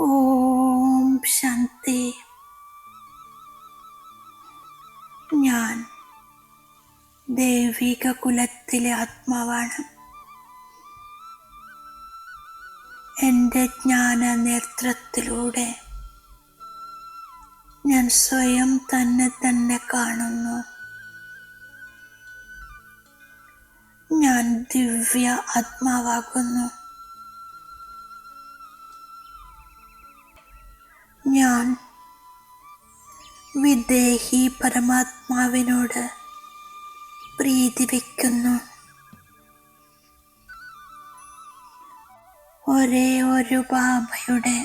ഓം ശാന്തി. ഞാൻ ദൈവിക കുലത്തിലെ ആത്മാവാണ്. എൻ്റെ ജ്ഞാന നേത്രത്തിലൂടെ ഞാൻ സ്വയം തന്നെ കാണുന്നു. ഞാൻ ദിവ്യ ആത്മാവാകുന്നു. ഞാൻ വിദേഹി പരമാത്മാവിനോട് പ്രീതി വയ്ക്കുന്നു. ഒരേ ഒരു ബാബയുടെ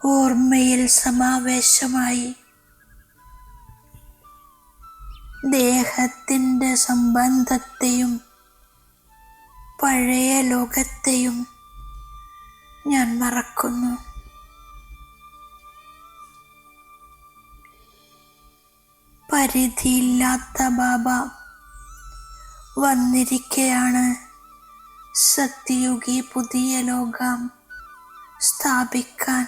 ഓർമ്മയിൽ സമാവേശമായി ദേഹത്തിൻ്റെ സംബന്ധത്തെയും പഴയ ലോകത്തെയും ഞാൻ മറക്കുന്നു. പരിധിയില്ലാത്ത ബാബ വന്നിരിക്കെയാണ് സത്യയുഗി പുതിയ ലോകം സ്ഥാപിക്കാൻ.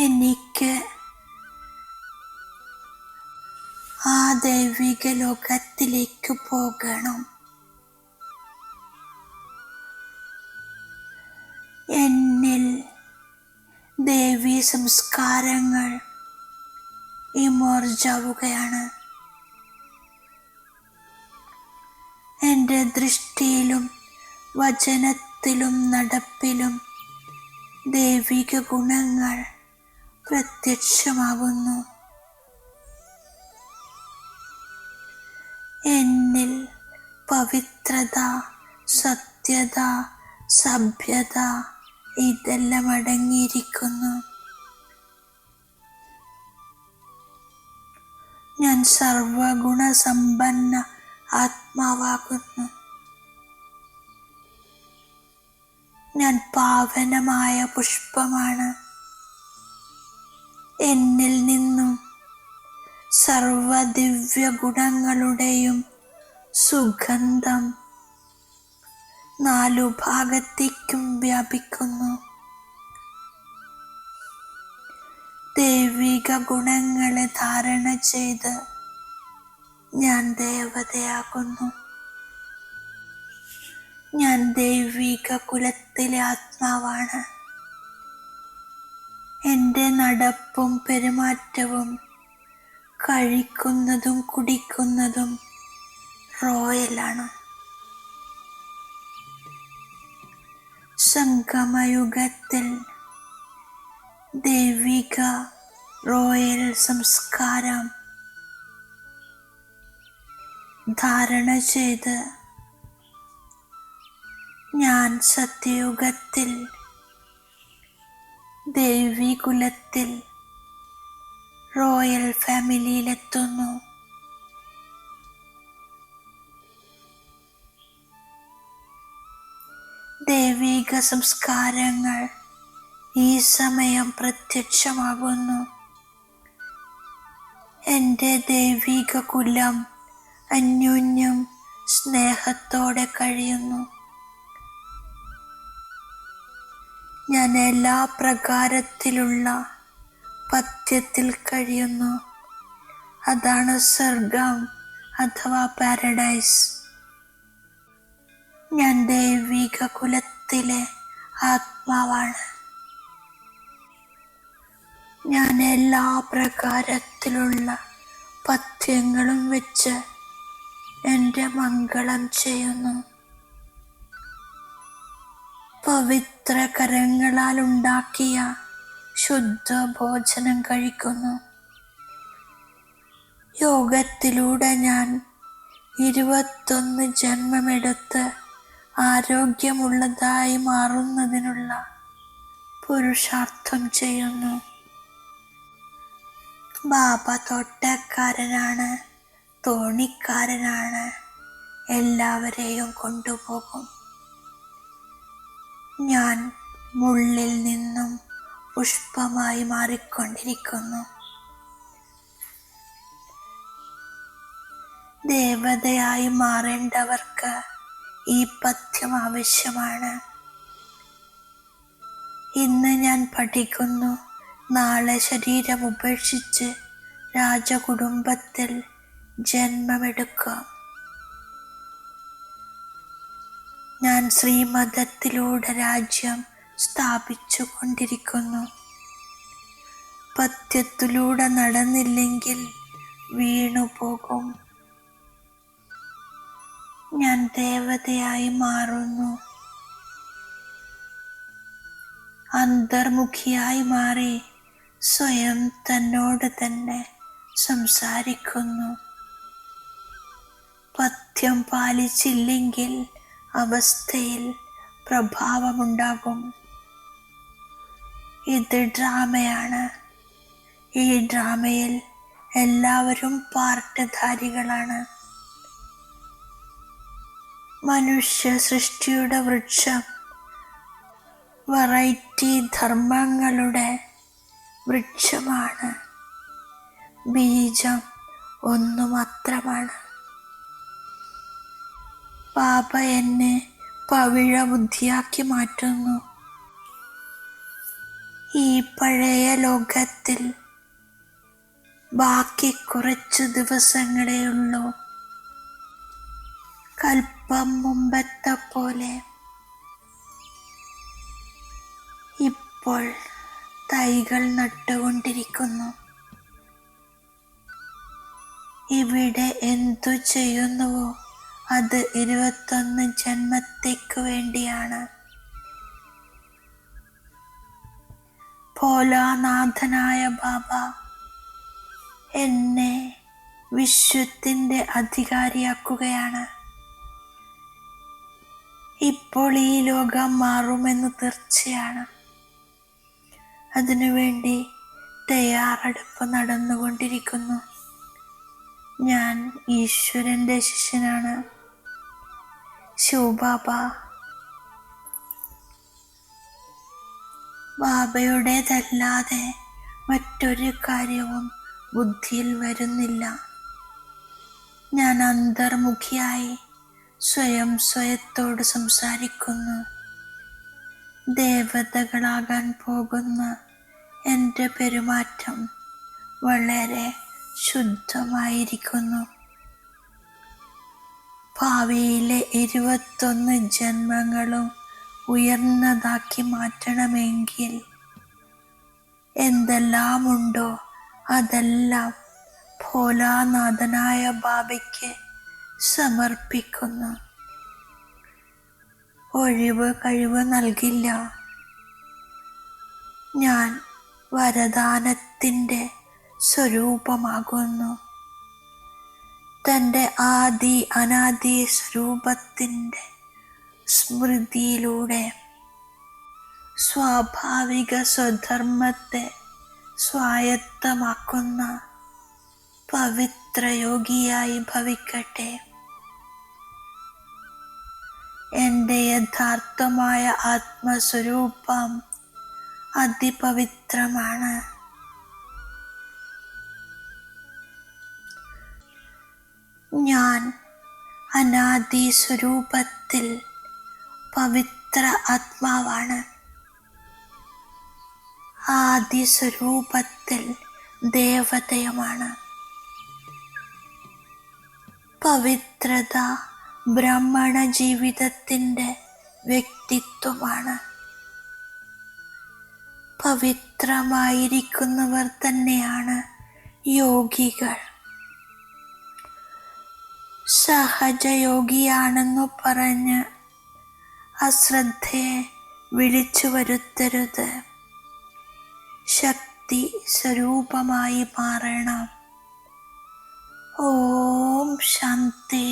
എനിക്ക് ആ ദൈവിക ലോകത്തിലേക്ക് പോകണം. എന്നിൽ ദേവീ സംസ്കാരങ്ങൾ ഇമോർജാവുകയാണ്. എൻ്റെ ദൃഷ്ടിയിലും വചനത്തിലും നടപ്പിലും ദൈവിക ഗുണങ്ങൾ പ്രത്യക്ഷമാകുന്നു. എന്നിൽ പവിത്രത, സത്യത, സഭ്യത ഇതെല്ലാം അടങ്ങിയിരിക്കുന്നു. ഞാൻ സർവഗുണസമ്പന്ന ആത്മാവാകുന്നു. ഞാൻ പാവനമായ പുഷ്പമാണ്. എന്നിൽ നിന്നും സർവദിവ്യ ഗുണങ്ങളുടെയും സുഗന്ധം 4 ഭാഗത്തേക്കും വ്യാപിക്കുന്നു. ദൈവിക ഗുണങ്ങളെ ധാരണ ചെയ്ത് ഞാൻ ദേവതയാകുന്നു. ഞാൻ ദൈവിക കുലത്തിലെ ആത്മാവാണ്. എൻ്റെ നടപ്പും പെരുമാറ്റവും കഴിക്കുന്നതും കുടിക്കുന്നതും റോയലാണ്. സംഗമയുഗത്തിൽ ദൈവിക റോയൽ സംസ്കാരം ധാരണ ചെയ്ത് ഞാൻ സത്യയുഗത്തിൽ ദേവി കുലത്തിൽ റോയൽ ഫാമിലിയിലെത്തുന്നു. ദൈവിക സംസ്കാരങ്ങൾ ഈ സമയം പ്രത്യക്ഷമാകുന്നു. എൻ്റെ ദൈവിക കുലം അന്യോന്യം സ്നേഹത്തോടെ കഴിയുന്നു. ഞാൻ എല്ലാ പ്രകാരത്തിലുള്ള പഥ്യത്തിൽ കഴിയുന്നു. അതാണ് സ്വർഗം അഥവാ പാരഡൈസ്. ഞാൻ ദൈവിക കുലത്തിലെ ആത്മാവാണ്. ഞാൻ എല്ലാ പ്രകാരത്തിലുള്ള പഥ്യങ്ങളും വെച്ച് എൻ്റെ മംഗളം ചെയ്യുന്നു. പവിത്ര കരങ്ങളാൽ ഉണ്ടാക്കിയ ശുദ്ധ ഭോജനം കഴിക്കുന്നു. യോഗത്തിലൂടെ ഞാൻ 21 ജന്മമെടുത്ത് ആരോഗ്യമുള്ളതായി മാറുന്നതിനുള്ള പുരുഷാർത്ഥം ചെയ്യുന്നു. ബാബ തോട്ടക്കാരനാണ്, തോണിക്കാരനാണ്. എല്ലാവരെയും കൊണ്ടുപോകും. ഞാൻ മുള്ളിൽ നിന്നും പുഷ്പമായി മാറിക്കൊണ്ടിരിക്കുന്നു. ദേവതയായി മാറേണ്ടവർക്ക് ഈ പഥ്യം ആവശ്യമാണ്. ഇന്ന് ഞാൻ പഠിക്കുന്നു, നാളെ ശരീരം ഉപേക്ഷിച്ച് രാജകുടുംബത്തിൽ ജന്മമെടുക്കും. ഞാൻ ശ്രീമതത്തിലൂടെ രാജ്യം സ്ഥാപിച്ചു കൊണ്ടിരിക്കുന്നു. പഥ്യത്തിലൂടെ നടന്നില്ലെങ്കിൽ വീണുപോകും. ഞാൻ ദേവതയായി മാറുന്നു. അന്തർമുഖിയായി മാറി സ്വയം തന്നോട് തന്നെ സംസാരിക്കുന്നു. പഥ്യം പാലിച്ചില്ലെങ്കിൽ അവസ്ഥയിൽ പ്രഭാവമുണ്ടാകും. ഇത് ഡ്രാമയാണ്. ഈ ഡ്രാമയിൽ എല്ലാവരും പാർട്ട്ധാരികളാണ്. മനുഷ്യ സൃഷ്ടിയുടെ വൃക്ഷം വെറൈറ്റി ധർമ്മങ്ങളുടെ വൃക്ഷമാണ്. ബീജം ഒന്നു മാത്രമാണ്. പാപ എന്നെ പവിഴ ബുദ്ധിയാക്കി മാറ്റുന്നു. ഈ പഴയ ലോകത്തിൽ ബാക്കി കുറച്ചു ദിവസങ്ങളേയുള്ളൂ. കൽപ്പം മുമ്പത്തെ പോലെ ഇപ്പോൾ തൈകൾ നട്ടുകൊണ്ടിരിക്കുന്നു. ഇവിടെ എന്തു ചെയ്യുന്നുവോ അത് 21 ജന്മത്തേക്ക് വേണ്ടിയാണ്. ഭോലാനാഥനായ ബാബ എന്നെ വിശ്വത്തിന്റെ അധികാരിയാക്കുകയാണ്. ഇപ്പോൾ ഈ ലോകം മാറുമെന്ന് തീർച്ചയാണ്. അതിനുവേണ്ടി തയ്യാറെടുപ്പ് നടന്നുകൊണ്ടിരിക്കുന്നു. ഞാൻ ഈശ്വരന്റെ ശിഷ്യനാണ്. ശിവബാബ ബാബയുടേതല്ലാതെ മറ്റൊരു കാര്യവും ബുദ്ധിയിൽ വരുന്നില്ല. ഞാൻ അന്തർമുഖിയായി സ്വയത്തോട് സംസാരിക്കുന്നു. ദേവതകളാകാൻ പോകുന്ന എൻ്റെ പെരുമാറ്റം വളരെ ശുദ്ധമായിരിക്കുന്നു. ഭാവിയിലെ 21 ജന്മങ്ങളും ഉയർന്നതാക്കി മാറ്റണമെങ്കിൽ എന്തെല്ലാമുണ്ടോ അതെല്ലാം ഭോലാനാഥനായ ബാബയ്ക്ക് സമർപ്പിക്കുന്നു. ഒഴിവ് കഴിവ് നൽകില്ല. ഞാൻ വരദാനത്തിൻ്റെ സ്വരൂപമാകുന്നു. തൻ്റെ ആദി അനാദി സ്വരൂപത്തിൻ്റെ സ്മൃതിയിലൂടെ സ്വാഭാവിക സ്വധർമ്മത്തെ സ്വായത്തമാക്കുന്ന പവിത്രയോഗിയായി ഭവിക്കട്ടെ. എൻ്റെ യഥാർത്ഥമായ ആത്മസ്വരൂപം അതിപവിത്രമാണ്. ഞാൻ അനാദി സ്വരൂപത്തിൽ പവിത്ര ആത്മാവാണ്. ആദി സ്വരൂപത്തിൽ ദേവതയുമാണ്. പവിത്രത ബ്രാഹ്മണ ജീവിതത്തിൻ്റെ വ്യക്തിത്വമാണ്. പവിത്രമായിരിക്കുന്നവർ തന്നെയാണ് യോഗികൾ. സഹജയോഗിയാണെന്നു പറഞ്ഞ് അശ്രദ്ധയെ വിളിച്ചു വരുത്തരുത്. ശക്തി സ്വരൂപമായി മാറണം. ഓം ശാന്തി.